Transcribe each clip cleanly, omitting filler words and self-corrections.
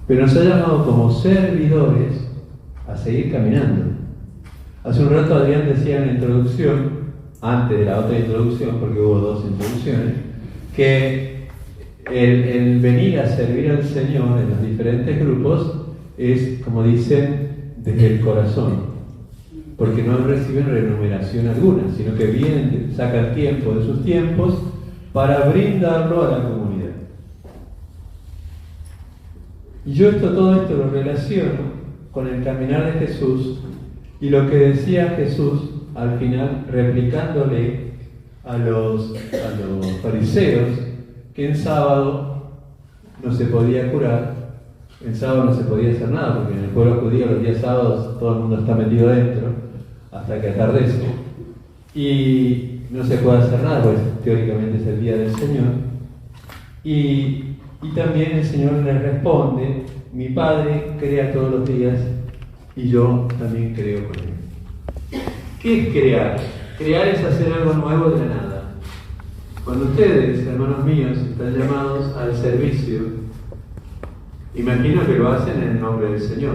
pero nos ha llamado como servidores a seguir caminando. Hace un rato Adrián decía en la introducción, antes de la otra introducción, porque hubo dos introducciones, que el venir a servir al Señor en los diferentes grupos es, como dicen, desde el corazón, porque no reciben remuneración alguna, sino que vienen, sacan tiempo de sus tiempos para brindarlo a la comunidad. Y yo todo esto lo relaciono con el caminar de Jesús y lo que decía Jesús al final, replicándole a los fariseos que en sábado no se podía curar, en sábado no se podía hacer nada, porque en el pueblo judío los días sábados todo el mundo está metido dentro hasta que atardece y no se puede hacer nada, pues teóricamente es el día del Señor. Y también el Señor les responde: mi Padre crea todos los días y yo también creo con Él. ¿Qué es crear? Crear es hacer algo nuevo de la nada. Cuando ustedes, hermanos míos, están llamados al servicio, imagino que lo hacen en el nombre del Señor.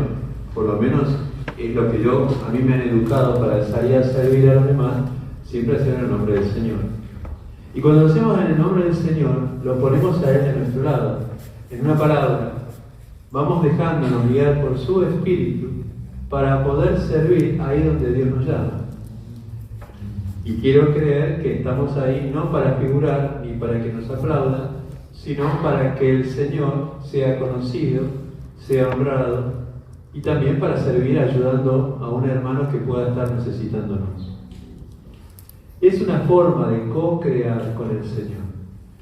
Por lo menos es lo que a mí me han educado para salir a servir a los demás, siempre hacer en el nombre del Señor. Y cuando lo hacemos en el nombre del Señor, lo ponemos a Él de nuestro lado. En una palabra, vamos dejándonos guiar por su Espíritu para poder servir ahí donde Dios nos llama. Y quiero creer que estamos ahí no para figurar ni para que nos aplaudan, sino para que el Señor sea conocido, sea honrado y también para servir ayudando a un hermano que pueda estar necesitándonos. Es una forma de co-crear con el Señor.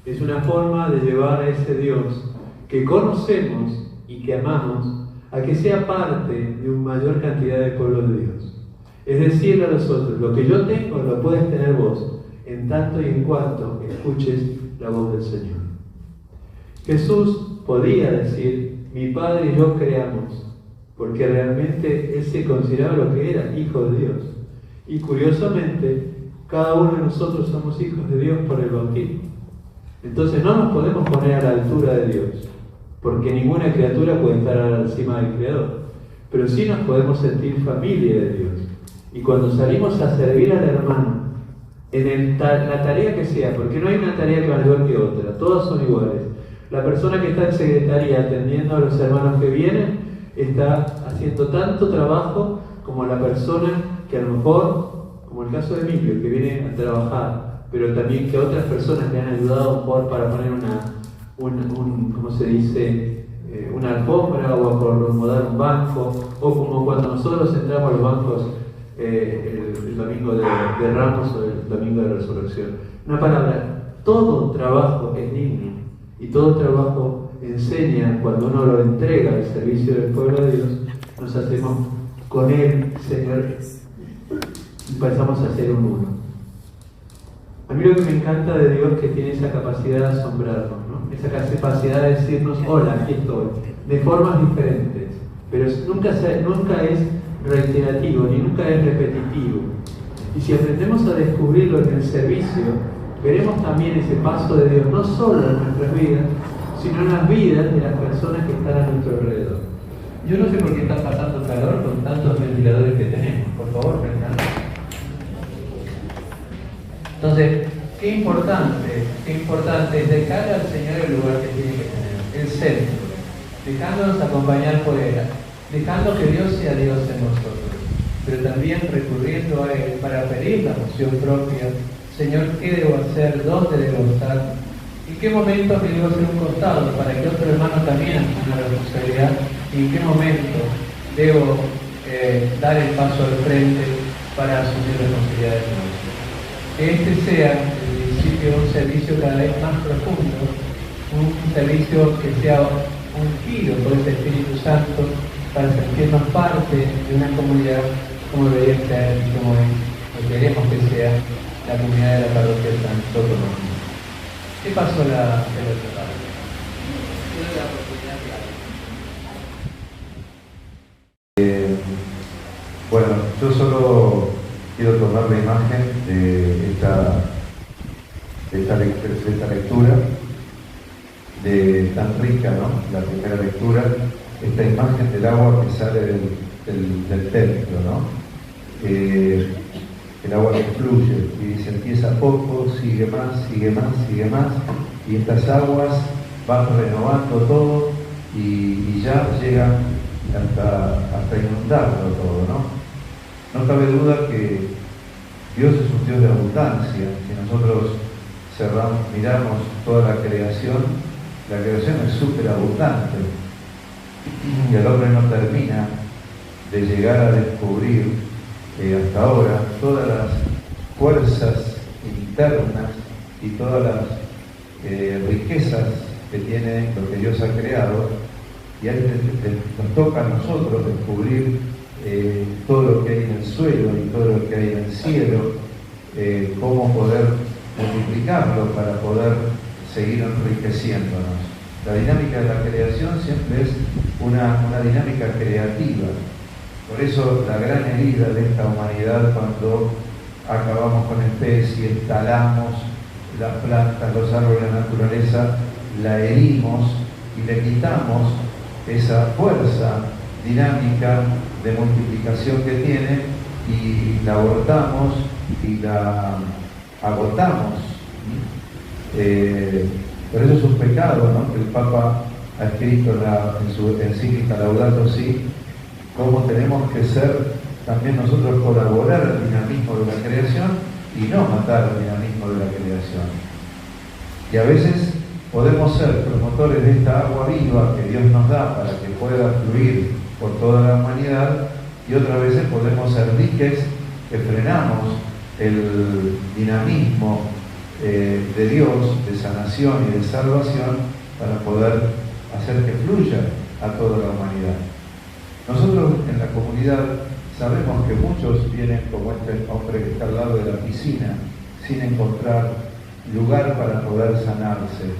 Es una forma de llevar a ese Dios que conocemos y que amamos a que sea parte de una mayor cantidad de pueblo de Dios. Es decirle a los otros: lo que yo tengo lo puedes tener vos, en tanto y en cuanto escuches la voz del Señor. Jesús podía decir: mi Padre y yo creamos, porque realmente Él se consideraba lo que era, hijo de Dios. Y curiosamente, cada uno de nosotros somos hijos de Dios por el bautismo. Entonces no nos podemos poner a la altura de Dios, porque ninguna criatura puede estar a la cima del Creador. Pero sí nos podemos sentir familia de Dios. Y cuando salimos a servir al hermano, en la tarea que sea, porque no hay una tarea que más igual que otra, todas son iguales. La persona que está en secretaría atendiendo a los hermanos que vienen, está haciendo tanto trabajo como la persona que a lo mejor, como el caso de Emilio, que viene a trabajar, pero también que otras personas le han ayudado para poner ¿cómo se dice? Una alfombra o a acomodar un banco, o como cuando nosotros entramos a los bancos el domingo de Ramos o el domingo de Resurrección. Una palabra, todo trabajo es digno y todo trabajo enseña. Cuando uno lo entrega al servicio del pueblo de Dios, nos hacemos con Él, Señor, y pasamos a ser un uno. A mí lo que me encanta de Dios es que tiene esa capacidad de asombrarnos, ¿no? Esa capacidad de decirnos: hola, aquí estoy, de formas diferentes, pero nunca es reiterativo, ni nunca es repetitivo. Y si aprendemos a descubrirlo en el servicio, veremos también ese paso de Dios, no solo en nuestras vidas, sino en las vidas de las personas que están a nuestro alrededor. Yo no sé por qué está pasando calor con tantos ventiladores que tenemos. Por favor, Fernando. Entonces, qué importante es dejar al Señor el lugar que tiene que tener, el centro, dejándonos acompañar por Él, dejando que Dios sea Dios en nosotros, pero también recurriendo a Él para pedir la moción propia. Señor, ¿qué debo hacer? ¿Dónde debo estar? ¿En qué momento me debo hacer un costado para que otro hermano también asuma la responsabilidad? ¿Y en qué momento debo dar el paso al frente para asumir responsabilidades nuevas? Que este sea el principio de un servicio cada vez más profundo, un servicio que sea ungido por ese Espíritu Santo para sentirnos parte de una comunidad como debería ser y como queremos que sea la comunidad de la parroquia de San Tomás. ¿Qué pasó la otra parte? Bueno, yo solo quiero tomar la imagen de esta lectura tan rica, ¿no? La primera lectura, esta imagen del agua que sale del templo, ¿no? El agua que fluye y se empieza poco, sigue más, sigue más, sigue más, y estas aguas van renovando todo y ya llegan hasta inundarlo todo, ¿no? No cabe duda que Dios es un Dios de abundancia. Si nosotros miramos toda la creación es súper abundante y el hombre no termina de llegar a descubrir hasta ahora todas las fuerzas internas y todas las riquezas que tiene lo que Dios ha creado, y ahí nos toca a nosotros descubrir todo lo que hay en el suelo y todo lo que hay en el cielo, cómo poder multiplicarlo para poder seguir enriqueciéndonos. La dinámica de la creación siempre es una dinámica creativa. Por eso la gran herida de esta humanidad, cuando acabamos con especies, talamos las plantas, los árboles de la naturaleza, la herimos y le quitamos esa fuerza dinámica de multiplicación que tiene y la abortamos y la agotamos. Pero eso es un pecado, ¿no? Que el Papa ha escrito en su encíclica Laudato Si, cómo tenemos que ser también nosotros colaborar al dinamismo de la creación y no matar el dinamismo de la creación. Y a veces podemos ser promotores de esta agua viva que Dios nos da para que pueda fluir por toda la humanidad, y otras veces podemos ser diques que frenamos el dinamismo de Dios, de sanación y de salvación, para poder hacer que fluya a toda la humanidad. Nosotros en la comunidad sabemos que muchos vienen como este hombre que está al lado de la piscina sin encontrar lugar para poder sanarse.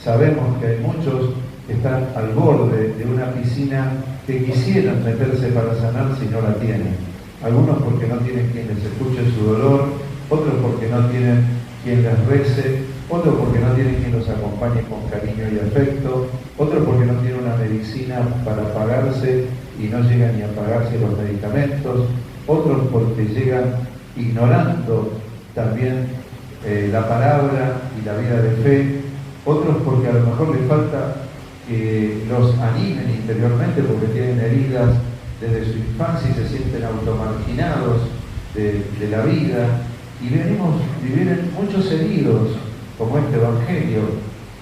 Sabemos que hay muchos que están al borde de una piscina que quisieran meterse para sanarse y no la tienen. Algunos porque no tienen quien les escuche su dolor, otros porque no tienen quien les rece, otros porque no tienen quien los acompañe con cariño y afecto, otros porque no tienen una medicina para pagarse y no llegan ni a pagarse los medicamentos, otros porque llegan ignorando también la palabra y la vida de fe, otros porque a lo mejor les falta que los animen interiormente porque tienen heridas desde su infancia y se sienten automarginados de la vida, y vienen muchos heridos, como este Evangelio,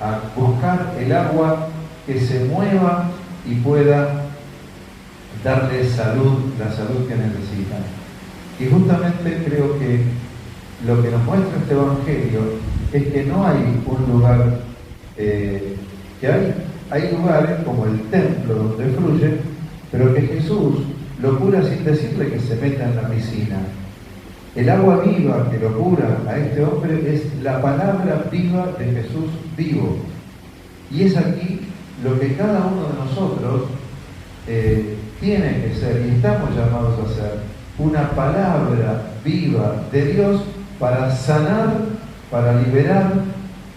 a buscar el agua que se mueva y pueda darle salud, la salud que necesitan. Y justamente creo que lo que nos muestra este Evangelio es que no hay un lugar, que hay lugares como el templo donde fluye, pero que Jesús lo cura sin decirle que se meta en la piscina. El agua viva que lo cura a este hombre es la palabra viva de Jesús vivo. Y es aquí lo que cada uno de nosotros tiene que ser, y estamos llamados a ser, una palabra viva de Dios para sanar, para liberar,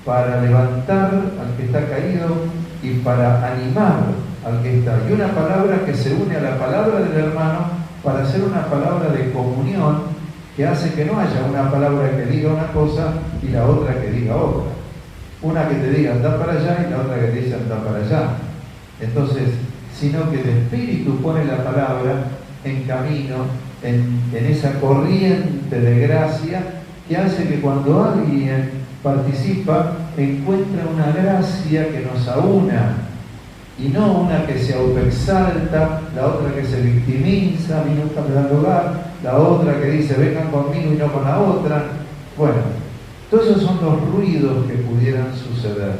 para levantar al que está caído y para animar al que está. Y una palabra que se une a la palabra del hermano para hacer una palabra de comunión que hace que no haya una palabra que diga una cosa y la otra que diga otra. Una que te diga anda para allá y la otra que te dice anda para allá. Entonces, sino que el Espíritu pone la palabra en camino, en esa corriente de gracia que hace que cuando alguien participa encuentra una gracia que nos aúna, y no una que se autoexalta, la otra que se victimiza, a mí nunca me dan lugar, la otra que dice vengan conmigo y no con la otra. Bueno, todos esos son los ruidos que pudieran suceder,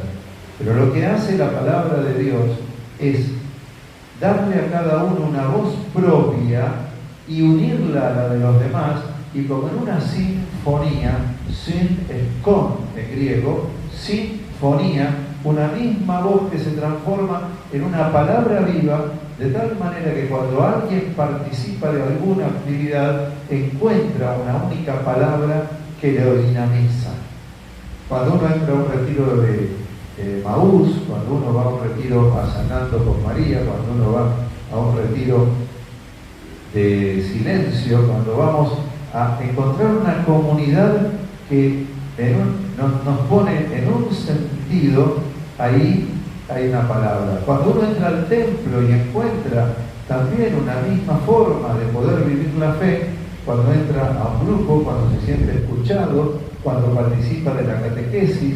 pero lo que hace la palabra de Dios es darle a cada uno una voz propia y unirla a la de los demás, y como en una sinfonía, sin es con en griego, sinfonía, una misma voz que se transforma en una palabra viva, de tal manera que cuando alguien participa de alguna actividad, encuentra una única palabra que lo dinamiza. Cuando uno entra a un retiro Maús, cuando uno va a un retiro a Sanando con María, cuando uno va a un retiro de silencio, cuando vamos a encontrar una comunidad que nos pone en un sentido, ahí hay una palabra. Cuando uno entra al templo y encuentra también una misma forma de poder vivir la fe, cuando entra a un grupo, cuando se siente escuchado, cuando participa de la catequesis,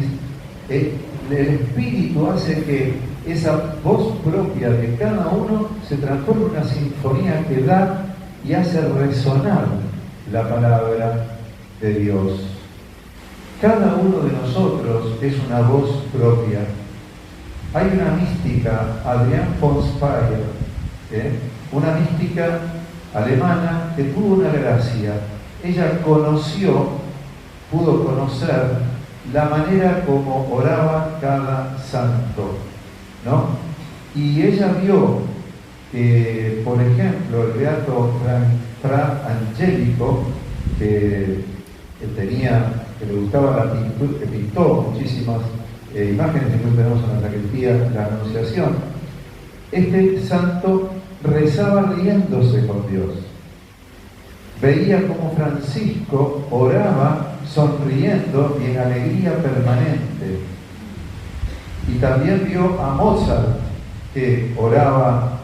el Espíritu hace que esa voz propia de cada uno se transforme en una sinfonía que da y hace resonar la palabra de Dios. Cada uno de nosotros es una voz propia. Hay una mística, Adrienne von Speyer, una mística alemana que tuvo una gracia. Ella pudo conocer la manera como oraba cada santo, ¿no? Y ella vio que, por ejemplo, el beato Fra Angelico, que le gustaba la pintura, que pintó muchísimas imágenes que tenemos en la sacristía, la Anunciación. Este santo rezaba riéndose con Dios. Veía como Francisco oraba sonriendo y en alegría permanente. Y también vio a Mozart, que oraba,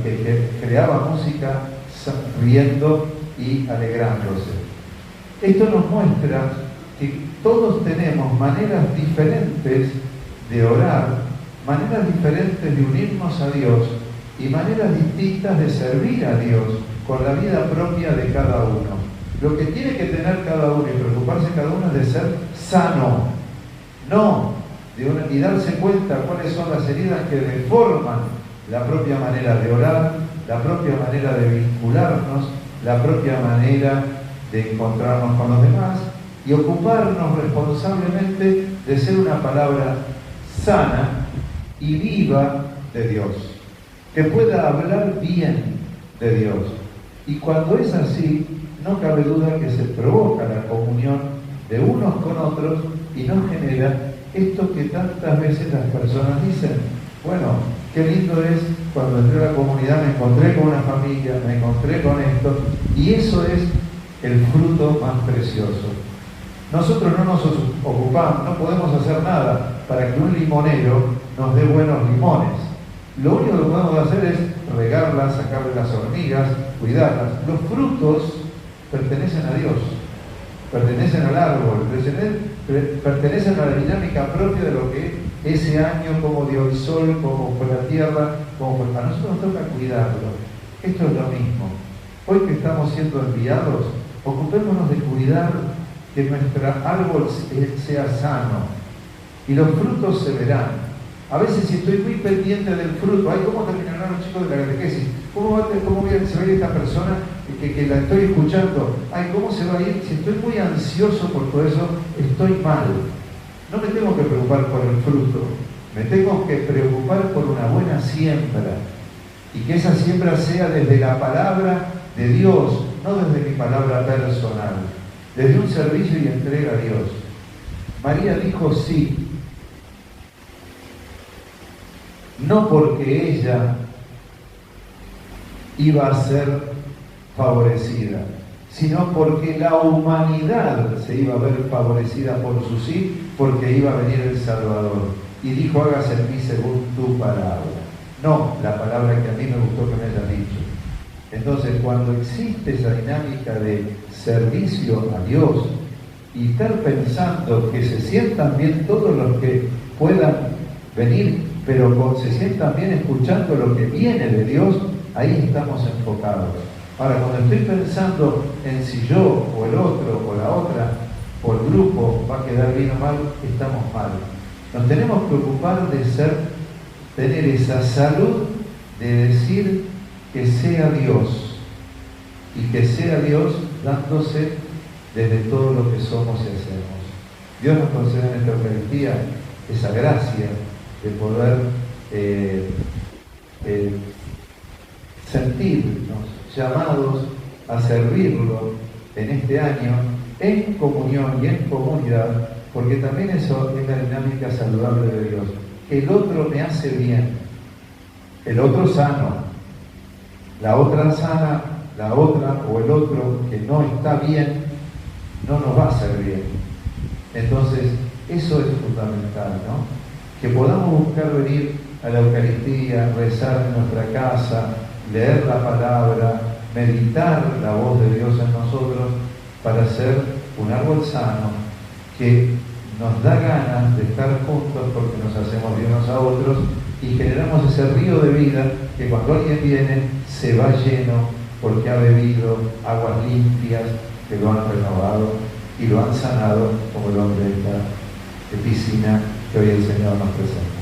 que creaba música riendo y alegrándose. Esto nos muestra que todos tenemos maneras diferentes de orar, maneras diferentes de unirnos a Dios y maneras distintas de servir a Dios con la vida propia de cada uno. Lo que tiene que tener cada uno y preocuparse cada uno es de ser sano, y darse cuenta cuáles son las heridas que deforman la propia manera de orar, la propia manera de vincularnos, la propia manera de encontrarnos con los demás y ocuparnos responsablemente de ser una palabra sana y viva de Dios, que pueda hablar bien de Dios. Y cuando es así, no cabe duda que se provoca la comunión de unos con otros y nos genera esto que tantas veces las personas dicen: bueno, qué lindo es cuando entré a la comunidad, me encontré con una familia, me encontré con esto, y eso es el fruto más precioso. Nosotros no nos ocupamos, no podemos hacer nada para que un limonero nos dé buenos limones. Lo único que podemos hacer es regarlas, sacarle las hormigas, cuidarlas. Los frutos pertenecen a Dios, pertenecen al árbol, pertenecen a la dinámica propia de lo que ese año, como dio el sol, como fue la tierra, como fue. A nosotros nos toca cuidarlo. Esto es lo mismo. Hoy que estamos siendo enviados, ocupémonos de cuidar que nuestro árbol sea sano y los frutos se verán. A veces, si estoy muy pendiente del fruto, ay, ¿cómo terminarán los chicos de la catequesis? ¿Cómo se va a ir esta persona que la estoy escuchando? Ay, ¿cómo se va a ir? Si estoy muy ansioso por todo eso, estoy mal. No me tengo que preocupar por el fruto, me tengo que preocupar por una buena siembra. Y que esa siembra sea desde la palabra de Dios, no desde mi palabra personal, desde un servicio y entrega a Dios. María dijo sí, no porque ella iba a ser favorecida, sino porque la humanidad se iba a ver favorecida por su sí, porque iba a venir el Salvador. Y dijo: hágase en mí según tu palabra. No la palabra que a mí me gustó que me hayas dicho. Entonces, cuando existe esa dinámica de servicio a Dios y estar pensando que se sientan bien todos los que puedan venir, pero se sientan bien escuchando lo que viene de Dios, ahí estamos enfocados. Ahora, cuando estoy pensando en si yo o el otro o la otra o el grupo va a quedar bien o mal, estamos mal. Nos tenemos que ocupar de tener esa salud de decir que sea Dios, y que sea Dios dándose desde todo lo que somos y hacemos. Dios nos concede en esta Eucaristía esa gracia de poder sentirnos llamados a servirlo en este año en comunión y en comunidad, porque también eso es la dinámica saludable de Dios. El otro me hace bien, el otro sano, la otra sana, la otra o el otro que no está bien, no nos va a hacer bien. Entonces, eso es fundamental, ¿no? Que podamos buscar venir a la Eucaristía, rezar en nuestra casa, leer la palabra, meditar la voz de Dios en nosotros para ser un árbol sano que nos da ganas de estar juntos porque nos hacemos bien unos a otros y generamos ese río de vida que cuando alguien viene se va lleno porque ha bebido aguas limpias que lo han renovado y lo han sanado como el hombre de esta piscina que hoy el Señor nos presenta.